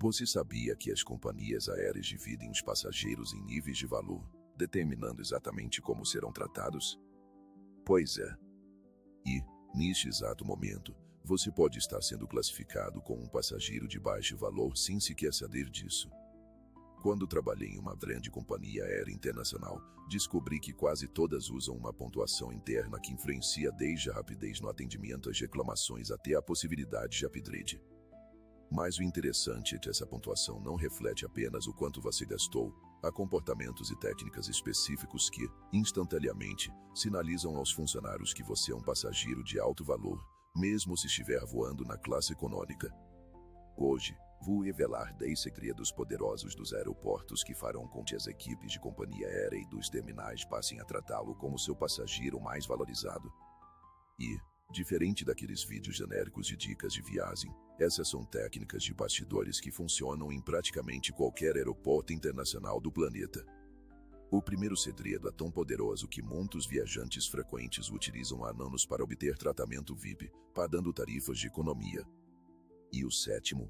Você sabia que as companhias aéreas dividem os passageiros em níveis de valor, determinando exatamente como serão tratados? Pois é. E, neste exato momento, você pode estar sendo classificado como um passageiro de baixo valor sem sequer saber disso. Quando trabalhei em uma grande companhia aérea internacional, descobri que quase todas usam uma pontuação interna que influencia desde a rapidez no atendimento às reclamações até a possibilidade de upgrade. Mas o interessante é que essa pontuação não reflete apenas o quanto você gastou, há comportamentos e técnicas específicos que, instantaneamente, sinalizam aos funcionários que você é um passageiro de alto valor, mesmo se estiver voando na classe econômica. Hoje, vou revelar 10 segredos poderosos dos aeroportos que farão com que as equipes de companhia aérea e dos terminais passem a tratá-lo como seu passageiro mais valorizado. E, diferente daqueles vídeos genéricos de dicas de viagem, essas são técnicas de bastidores que funcionam em praticamente qualquer aeroporto internacional do planeta. O primeiro segredo é tão poderoso que muitos viajantes frequentes utilizam há anos para obter tratamento VIP, pagando tarifas de economia. E o sétimo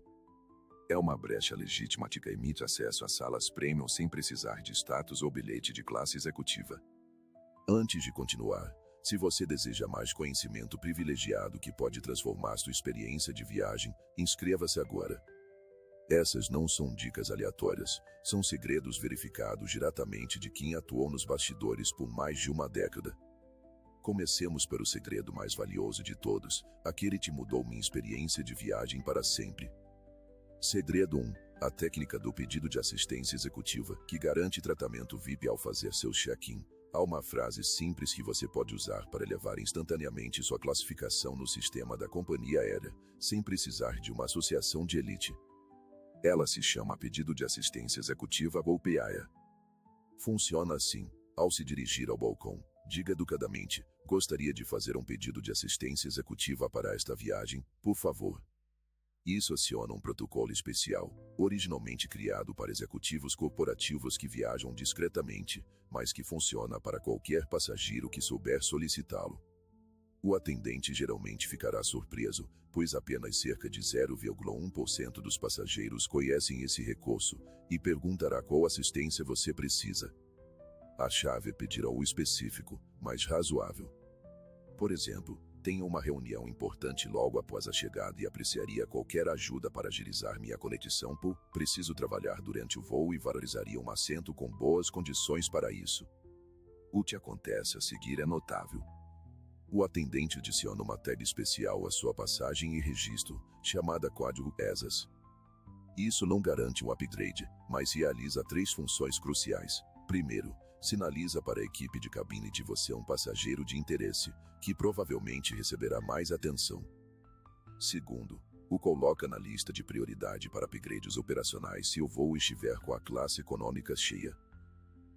é uma brecha legítima que emite acesso a salas premium sem precisar de status ou bilhete de classe executiva. Antes de continuar, se você deseja mais conhecimento privilegiado que pode transformar sua experiência de viagem, inscreva-se agora. Essas não são dicas aleatórias, são segredos verificados diretamente de quem atuou nos bastidores por mais de uma década. Comecemos pelo segredo mais valioso de todos, aquele que mudou minha experiência de viagem para sempre. Segredo 1. A técnica do pedido de assistência executiva, que garante tratamento VIP ao fazer seu check-in. Há uma frase simples que você pode usar para elevar instantaneamente sua classificação no sistema da companhia aérea, sem precisar de uma associação de elite. Ela se chama pedido de assistência executiva ou PAE. Funciona assim: ao se dirigir ao balcão, diga educadamente: gostaria de fazer um pedido de assistência executiva para esta viagem, por favor. Isso aciona um protocolo especial, originalmente criado para executivos corporativos que viajam discretamente, mas que funciona para qualquer passageiro que souber solicitá-lo. O atendente geralmente ficará surpreso, pois apenas cerca de 0,1% dos passageiros conhecem esse recurso, e perguntará qual assistência você precisa. A chave é pedir algo específico, mas razoável. Por exemplo, tenho uma reunião importante logo após a chegada e apreciaria qualquer ajuda para agilizar minha conexão, pois preciso trabalhar durante o voo e valorizaria um assento com boas condições para isso. O que acontece a seguir é notável. O atendente adiciona uma tag especial à sua passagem e registro, chamada código ESAS. Isso não garante um upgrade, mas realiza 3 funções cruciais. Primeiro, sinaliza para a equipe de cabine de você um passageiro de interesse, que provavelmente receberá mais atenção. Segundo, o coloca na lista de prioridade para upgrades operacionais se o voo estiver com a classe econômica cheia.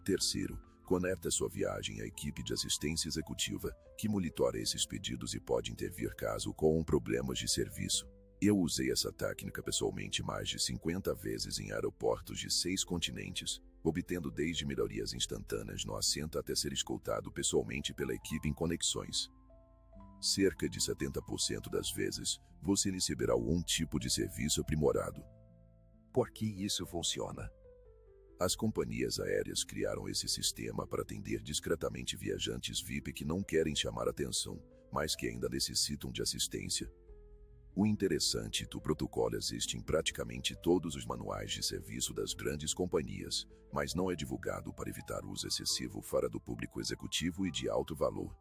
Terceiro, conecta sua viagem à equipe de assistência executiva, que monitora esses pedidos e pode intervir caso ocorram problemas de serviço. Eu usei essa técnica pessoalmente mais de 50 vezes em aeroportos de 6 continentes, obtendo desde melhorias instantâneas no assento até ser escoltado pessoalmente pela equipe em conexões. Cerca de 70% das vezes, você receberá algum tipo de serviço aprimorado. Por que isso funciona? As companhias aéreas criaram esse sistema para atender discretamente viajantes VIP que não querem chamar atenção, mas que ainda necessitam de assistência. O interessante do protocolo existe em praticamente todos os manuais de serviço das grandes companhias, mas não é divulgado para evitar uso excessivo fora do público executivo e de alto valor.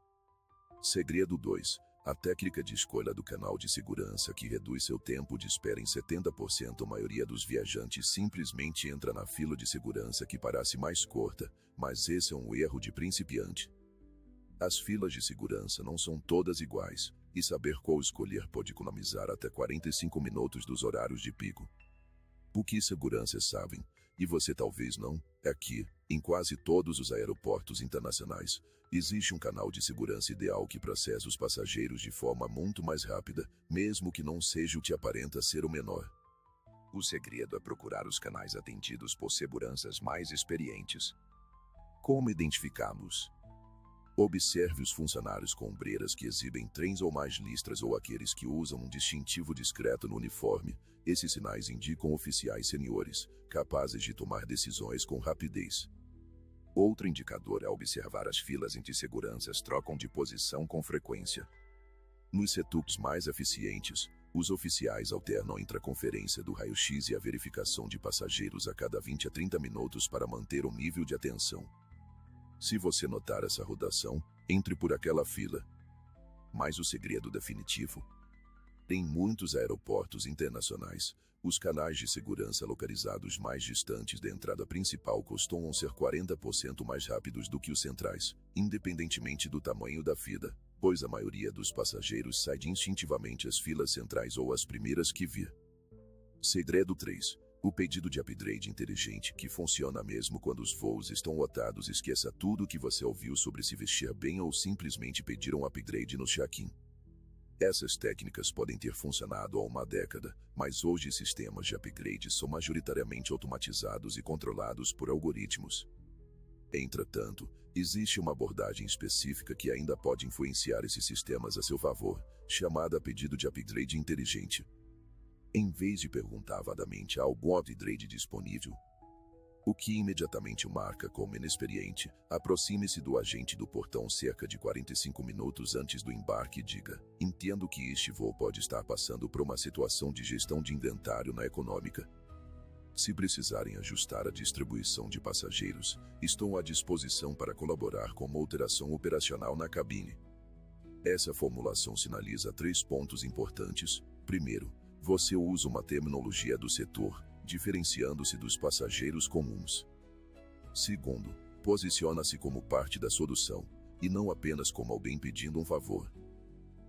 Segredo 2. A técnica de escolha do canal de segurança que reduz seu tempo de espera em 70%. A maioria dos viajantes simplesmente entra na fila de segurança que parece mais curta, mas esse é um erro de principiante. As filas de segurança não são todas iguais, e saber qual escolher pode economizar até 45 minutos dos horários de pico. O que seguranças sabem, e você talvez não, é que, em quase todos os aeroportos internacionais, existe um canal de segurança ideal que processa os passageiros de forma muito mais rápida, mesmo que não seja o que aparenta ser o menor. O segredo é procurar os canais atendidos por seguranças mais experientes. Como identificá-los? Observe os funcionários com ombreiras que exibem 3 ou mais listras ou aqueles que usam um distintivo discreto no uniforme. Esses sinais indicam oficiais seniores, capazes de tomar decisões com rapidez. Outro indicador é observar as filas em que seguranças trocam de posição com frequência. Nos setores mais eficientes, os oficiais alternam entre a conferência do raio-x e a verificação de passageiros a cada 20 a 30 minutos para manter o nível de atenção. Se você notar essa rotação, entre por aquela fila. Mas o segredo definitivo? Em muitos aeroportos internacionais, os canais de segurança localizados mais distantes da entrada principal costumam ser 40% mais rápidos do que os centrais, independentemente do tamanho da fila, pois a maioria dos passageiros sai instintivamente às filas centrais ou às primeiras que vir. Segredo 3. O pedido de upgrade inteligente, que funciona mesmo quando os voos estão lotados. Esqueça tudo o que você ouviu sobre se vestir bem ou simplesmente pedir um upgrade no check-in. Essas técnicas podem ter funcionado há uma década, mas hoje sistemas de upgrade são majoritariamente automatizados e controlados por algoritmos. Entretanto, existe uma abordagem específica que ainda pode influenciar esses sistemas a seu favor, chamada pedido de upgrade inteligente. Em vez de perguntar vagamente a algum upgrade disponível, o que imediatamente o marca como inexperiente, aproxime-se do agente do portão cerca de 45 minutos antes do embarque e diga: entendo que este voo pode estar passando por uma situação de gestão de inventário na econômica. Se precisarem ajustar a distribuição de passageiros, estou à disposição para colaborar com uma alteração operacional na cabine. Essa formulação sinaliza 3 pontos importantes. Primeiro, você usa uma terminologia do setor, diferenciando-se dos passageiros comuns. Segundo, posiciona-se como parte da solução, e não apenas como alguém pedindo um favor.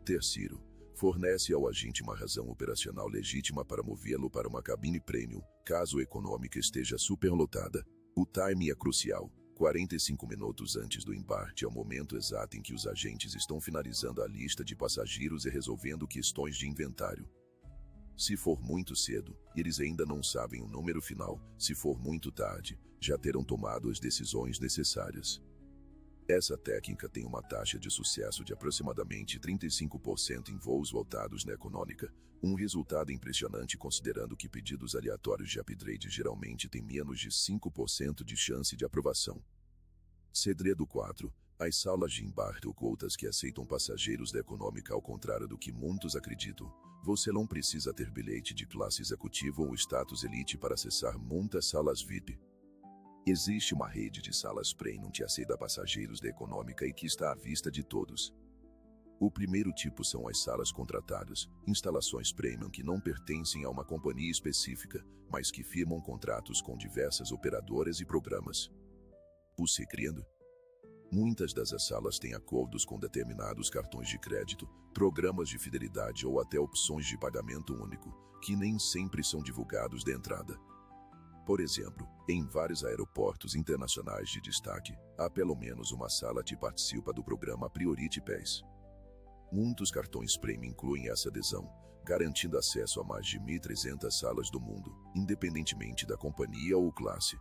Terceiro, fornece ao agente uma razão operacional legítima para movê-lo para uma cabine premium, caso a econômica esteja superlotada. O timing é crucial. 45 minutos antes do embarque é o momento exato em que os agentes estão finalizando a lista de passageiros e resolvendo questões de inventário. Se for muito cedo, eles ainda não sabem o número final. Se for muito tarde, já terão tomado as decisões necessárias. Essa técnica tem uma taxa de sucesso de aproximadamente 35% em voos lotados na econômica, um resultado impressionante considerando que pedidos aleatórios de upgrade geralmente têm menos de 5% de chance de aprovação. Segredo 4. As salas de embarque ocultas que aceitam passageiros da econômica, ao contrário do que muitos acreditam. Você não precisa ter bilhete de classe executiva ou status elite para acessar muitas salas VIP. Existe uma rede de salas premium que aceita passageiros da econômica e que está à vista de todos. O primeiro tipo são as salas contratadas, instalações premium que não pertencem a uma companhia específica, mas que firmam contratos com diversas operadoras e programas. O segredo? Muitas dessas salas têm acordos com determinados cartões de crédito, programas de fidelidade ou até opções de pagamento único, que nem sempre são divulgados de entrada. Por exemplo, em vários aeroportos internacionais de destaque, há pelo menos uma sala que participa do programa Priority Pass. Muitos cartões premium incluem essa adesão, garantindo acesso a mais de 1.300 salas do mundo, independentemente da companhia ou classe.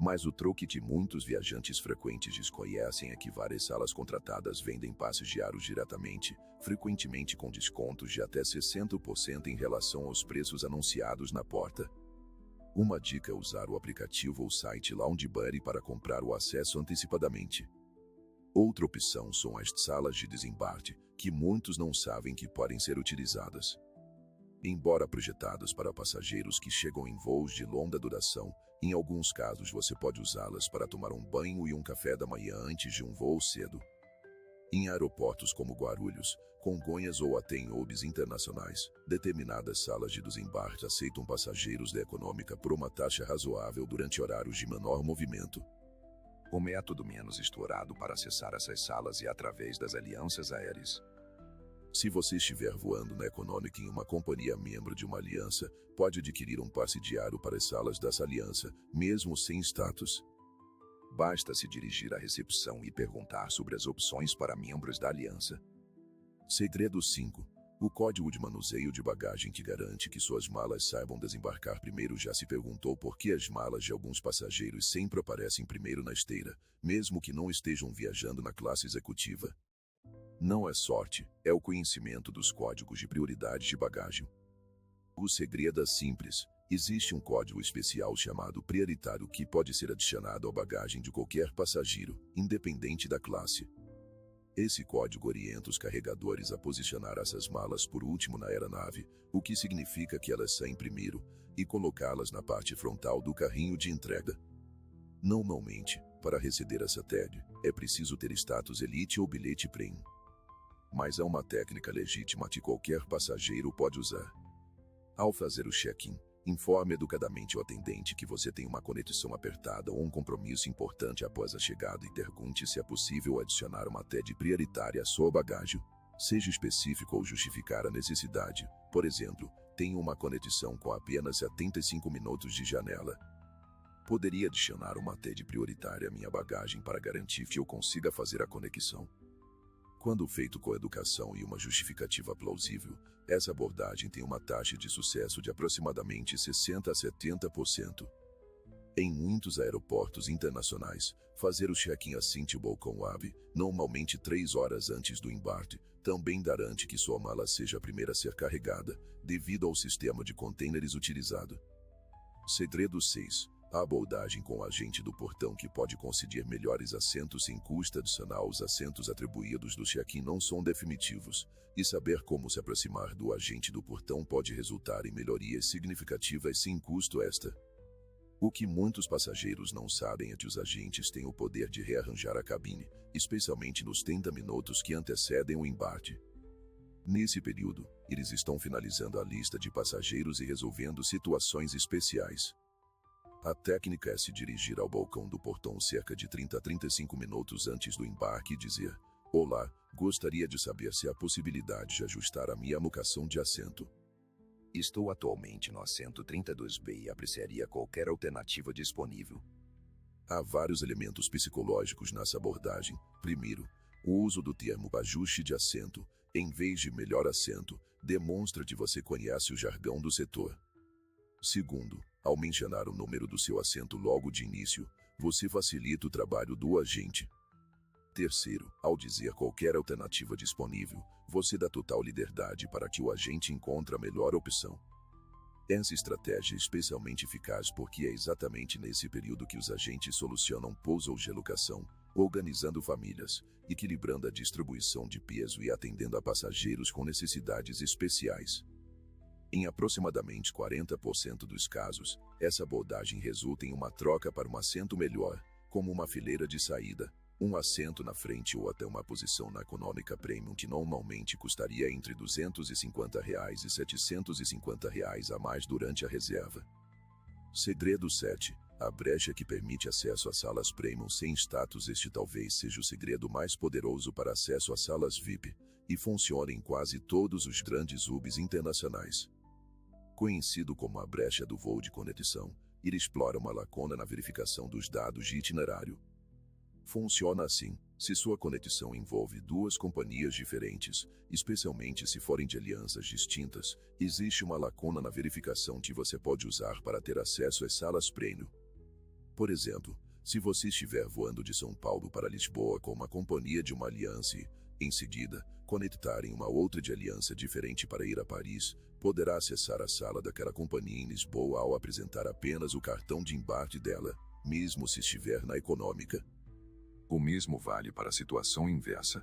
Mas o truque que muitos viajantes frequentes desconhecem é que várias salas contratadas vendem passes diários diretamente, frequentemente com descontos de até 60% em relação aos preços anunciados na porta. Uma dica é usar o aplicativo ou site Loungebury para comprar o acesso antecipadamente. Outra opção são as salas de desembarque, que muitos não sabem que podem ser utilizadas. Embora projetadas para passageiros que chegam em voos de longa duração, em alguns casos você pode usá-las para tomar um banho e um café da manhã antes de um voo cedo. Em aeroportos como Guarulhos, Congonhas ou até em hubs internacionais, determinadas salas de desembarque aceitam passageiros da econômica por uma taxa razoável durante horários de menor movimento. O método menos explorado para acessar essas salas é através das alianças aéreas. Se você estiver voando na econômica em uma companhia membro de uma aliança, pode adquirir um passe diário para as salas dessa aliança, mesmo sem status. Basta se dirigir à recepção e perguntar sobre as opções para membros da aliança. Segredo 5. O código de manuseio de bagagem que garante que suas malas saibam desembarcar primeiro. Já se perguntou por que as malas de alguns passageiros sempre aparecem primeiro na esteira, mesmo que não estejam viajando na classe executiva? Não é sorte, é o conhecimento dos códigos de prioridade de bagagem. O segredo é simples. Existe um código especial chamado prioritário que pode ser adicionado à bagagem de qualquer passageiro, independente da classe. Esse código orienta os carregadores a posicionar essas malas por último na aeronave, o que significa que elas saem primeiro, e colocá-las na parte frontal do carrinho de entrega. Normalmente, para receber essa tag, é preciso ter status Elite ou bilhete Premium. Mas é uma técnica legítima que qualquer passageiro pode usar. Ao fazer o check-in, informe educadamente o atendente que você tem uma conexão apertada ou um compromisso importante após a chegada e pergunte se é possível adicionar uma tag prioritária à sua bagagem. Seja específico ou justificar a necessidade. Por exemplo, tenho uma conexão com apenas 75 minutos de janela. Poderia adicionar uma tag prioritária à minha bagagem para garantir que eu consiga fazer a conexão. Quando feito com educação e uma justificativa plausível, essa abordagem tem uma taxa de sucesso de aproximadamente 60% a 70%. Em muitos aeroportos internacionais, fazer o check-in accessible com o AVE, normalmente 3 horas antes do embarque, também garante que sua mala seja a primeira a ser carregada, devido ao sistema de containers utilizado. Segredo 6. A abordagem com o agente do portão que pode conceder melhores assentos sem custo adicional. Os assentos atribuídos do check-in não são definitivos, e saber como se aproximar do agente do portão pode resultar em melhorias significativas sem custo extra. O que muitos passageiros não sabem é que os agentes têm o poder de rearranjar a cabine, especialmente nos 30 minutos que antecedem o embarque. Nesse período, eles estão finalizando a lista de passageiros e resolvendo situações especiais. A técnica é se dirigir ao balcão do portão cerca de 30 a 35 minutos antes do embarque e dizer: "Olá, gostaria de saber se há possibilidade de ajustar a minha alocação de assento. Estou atualmente no assento 32B e apreciaria qualquer alternativa disponível." Há vários elementos psicológicos nessa abordagem. Primeiro, o uso do termo ajuste de assento, em vez de melhor assento, demonstra que você conhece o jargão do setor. Segundo, ao mencionar o número do seu assento logo de início, você facilita o trabalho do agente. Terceiro, ao dizer qualquer alternativa disponível, você dá total liberdade para que o agente encontre a melhor opção. Essa estratégia é especialmente eficaz porque é exatamente nesse período que os agentes solucionam pouso ou geolocação, organizando famílias, equilibrando a distribuição de peso e atendendo a passageiros com necessidades especiais. Em aproximadamente 40% dos casos, essa abordagem resulta em uma troca para um assento melhor, como uma fileira de saída, um assento na frente ou até uma posição na econômica premium que normalmente custaria entre R$ 250 e R$ 750 a mais durante a reserva. Segredo 7. A brecha que permite acesso a salas premium sem status. Este talvez seja o segredo mais poderoso para acesso a salas VIP, e funciona em quase todos os grandes hubs internacionais. Conhecido como a brecha do voo de conexão, ele explora uma lacuna na verificação dos dados de itinerário. Funciona assim: se sua conexão envolve duas companhias diferentes, especialmente se forem de alianças distintas, existe uma lacuna na verificação que você pode usar para ter acesso às salas premium. Por exemplo, se você estiver voando de São Paulo para Lisboa com uma companhia de uma aliança e, em seguida, conectar em uma outra de aliança diferente para ir a Paris, poderá acessar a sala daquela companhia em Lisboa ao apresentar apenas o cartão de embarque dela, mesmo se estiver na econômica. O mesmo vale para a situação inversa.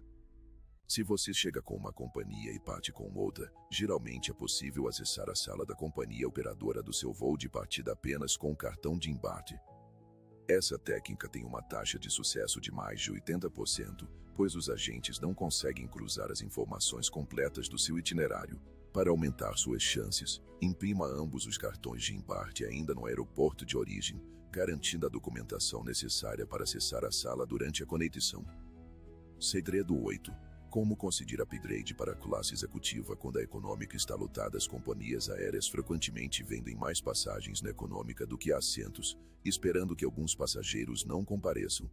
Se você chega com uma companhia e parte com outra, geralmente é possível acessar a sala da companhia operadora do seu voo de partida apenas com o cartão de embarque. Essa técnica tem uma taxa de sucesso de mais de 80%, pois os agentes não conseguem cruzar as informações completas do seu itinerário. Para aumentar suas chances, imprima ambos os cartões de embarque ainda no aeroporto de origem, garantindo a documentação necessária para acessar a sala durante a conexão. Segredo 8. Como conseguir upgrade para a classe executiva quando a econômica está lotada? As companhias aéreas frequentemente vendem mais passagens na econômica do que assentos, esperando que alguns passageiros não compareçam.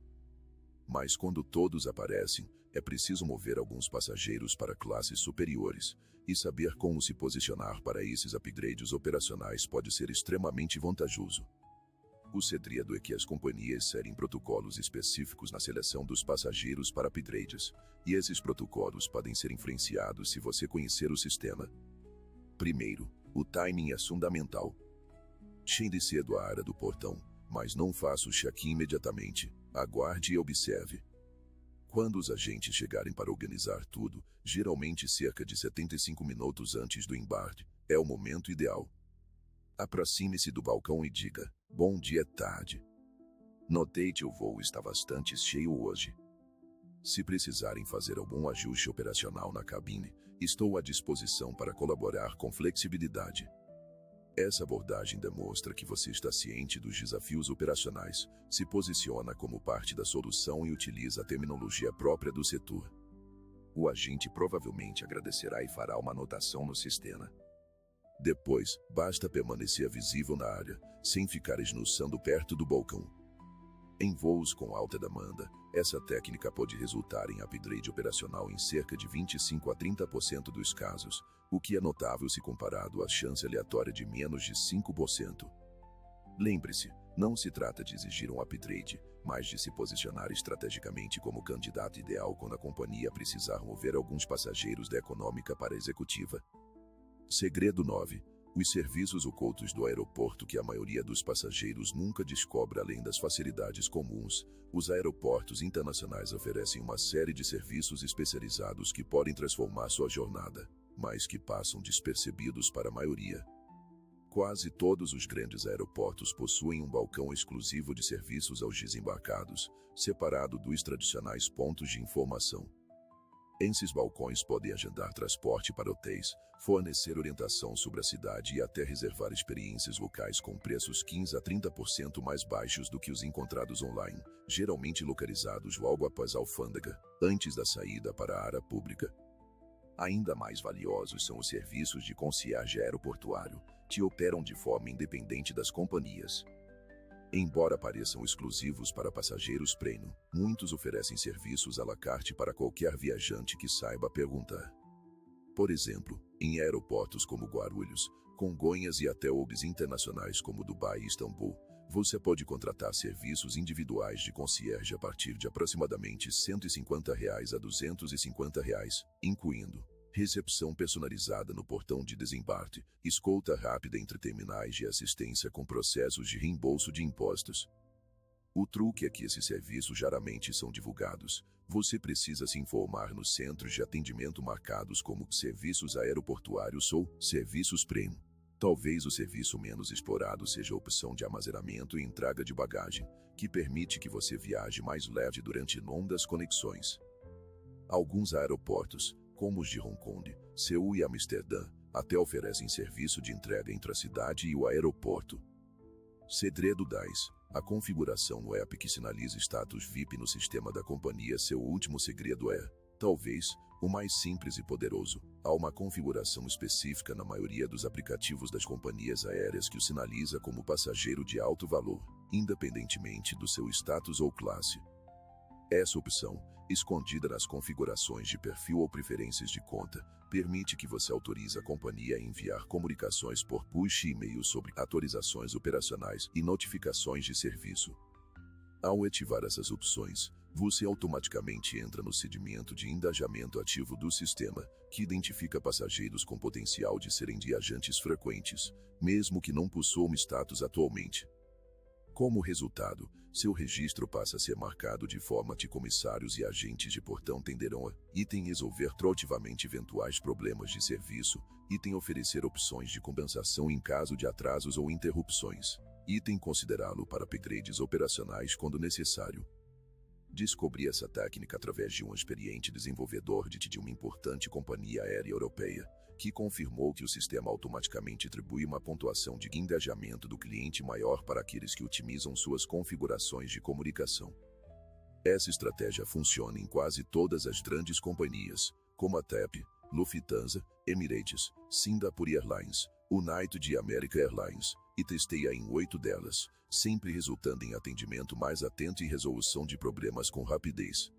mas quando todos aparecem, é preciso mover alguns passageiros para classes superiores, e saber como se posicionar para esses upgrades operacionais pode ser extremamente vantajoso. O segredo é que as companhias seguem protocolos específicos na seleção dos passageiros para upgrades, e esses protocolos podem ser influenciados se você conhecer o sistema. Primeiro, o timing é fundamental. Chegue cedo à área do portão, mas não faça o check-in imediatamente. Aguarde e observe. Quando os agentes chegarem para organizar tudo, geralmente cerca de 75 minutos antes do embarque, é o momento ideal. Aproxime-se do balcão e diga: "Bom dia, tarde. Notei que o voo está bastante cheio hoje. Se precisarem fazer algum ajuste operacional na cabine, estou à disposição para colaborar com flexibilidade." Essa abordagem demonstra que você está ciente dos desafios operacionais, se posiciona como parte da solução e utiliza a terminologia própria do setor. O agente provavelmente agradecerá e fará uma anotação no sistema. Depois, basta permanecer visível na área, sem ficar esnuçando perto do balcão. Em voos com alta demanda, essa técnica pode resultar em upgrade operacional em cerca de 25 a 30% dos casos, o que é notável se comparado à chance aleatória de menos de 5%. Lembre-se, não se trata de exigir um upgrade, mas de se posicionar estrategicamente como candidato ideal quando a companhia precisar mover alguns passageiros da econômica para a executiva. Segredo 9. Os serviços ocultos do aeroporto que a maioria dos passageiros nunca descobre além das facilidades comuns. Os aeroportos internacionais oferecem uma série de serviços especializados que podem transformar sua jornada, mas que passam despercebidos para a maioria. Quase todos os grandes aeroportos possuem um balcão exclusivo de serviços aos desembarcados, separado dos tradicionais pontos de informação. Esses balcões podem agendar transporte para hotéis, fornecer orientação sobre a cidade e até reservar experiências locais com preços 15 a 30% mais baixos do que os encontrados online, geralmente localizados logo após a alfândega, antes da saída para a área pública. Ainda mais valiosos são os serviços de concierge aeroportuário, que operam de forma independente das companhias. Embora pareçam exclusivos para passageiros premium, muitos oferecem serviços à la carte para qualquer viajante que saiba perguntar. Por exemplo, em aeroportos como Guarulhos, Congonhas e até hubs internacionais como Dubai e Istambul, você pode contratar serviços individuais de concierge a partir de aproximadamente R$ 150 a R$ 250, incluindo recepção personalizada no portão de desembarque, escolta rápida entre terminais e assistência com processos de reembolso de impostos. O truque é que esses serviços raramente são divulgados. Você precisa se informar nos centros de atendimento marcados como serviços aeroportuários ou serviços premium. Talvez o serviço menos explorado seja a opção de armazenamento e entrega de bagagem, que permite que você viaje mais leve durante longas conexões. Alguns aeroportos, como os de Hong Kong, Seul e Amsterdã, até oferecem serviço de entrega entre a cidade e o aeroporto. Segredo 10. A configuração no app que sinaliza status VIP no sistema da companhia. Seu último segredo é, talvez, o mais simples e poderoso. Há uma configuração específica na maioria dos aplicativos das companhias aéreas que o sinaliza como passageiro de alto valor, independentemente do seu status ou classe. Essa opção, escondida nas configurações de perfil ou preferências de conta, permite que você autorize a companhia a enviar comunicações por push e e-mail sobre atualizações operacionais e notificações de serviço. Ao ativar essas opções, você automaticamente entra no segmento de engajamento ativo do sistema, que identifica passageiros com potencial de serem viajantes frequentes, mesmo que não possuam status atualmente. Como resultado, seu registro passa a ser marcado de forma que comissários e agentes de portão tenderão a resolver proativamente eventuais problemas de serviço, oferecer opções de compensação em caso de atrasos ou interrupções, considerá-lo para upgrades operacionais quando necessário. Descobri essa técnica através de um experiente desenvolvedor de uma importante companhia aérea europeia, que confirmou que o sistema automaticamente atribui uma pontuação de engajamento do cliente maior para aqueles que otimizam suas configurações de comunicação. Essa estratégia funciona em quase todas as grandes companhias, como a TAP, Lufthansa, Emirates, Singapore Airlines, United e American Airlines, e testei-a em 8 delas, sempre resultando em atendimento mais atento e resolução de problemas com rapidez.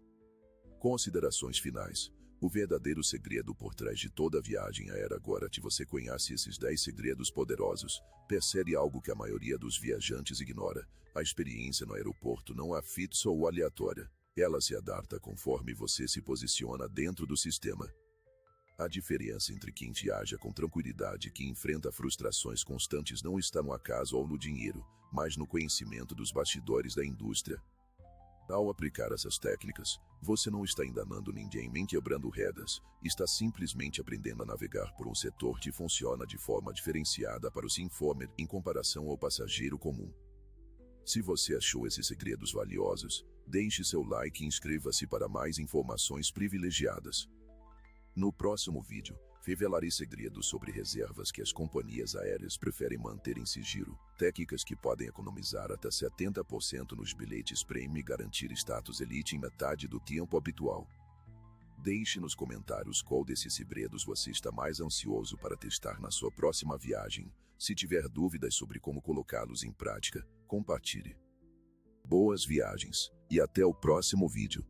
Considerações finais. O verdadeiro segredo por trás de toda a viagem aérea. Agora que você conhece esses 10 segredos poderosos, percebe algo que a maioria dos viajantes ignora. A experiência no aeroporto não é fixa ou aleatória. Ela se adapta conforme você se posiciona dentro do sistema. A diferença entre quem viaja com tranquilidade e quem enfrenta frustrações constantes não está no acaso ou no dinheiro, mas no conhecimento dos bastidores da indústria. Ao aplicar essas técnicas, você não está enganando ninguém nem quebrando regras, está simplesmente aprendendo a navegar por um setor que funciona de forma diferenciada para o Sinfomer em comparação ao passageiro comum. Se você achou esses segredos valiosos, deixe seu like e inscreva-se para mais informações privilegiadas. No próximo vídeo, revelarei segredos sobre reservas que as companhias aéreas preferem manter em sigilo, técnicas que podem economizar até 70% nos bilhetes premium e garantir status elite em metade do tempo habitual. Deixe nos comentários qual desses segredos você está mais ansioso para testar na sua próxima viagem. Se tiver dúvidas sobre como colocá-los em prática, compartilhe. Boas viagens e até o próximo vídeo.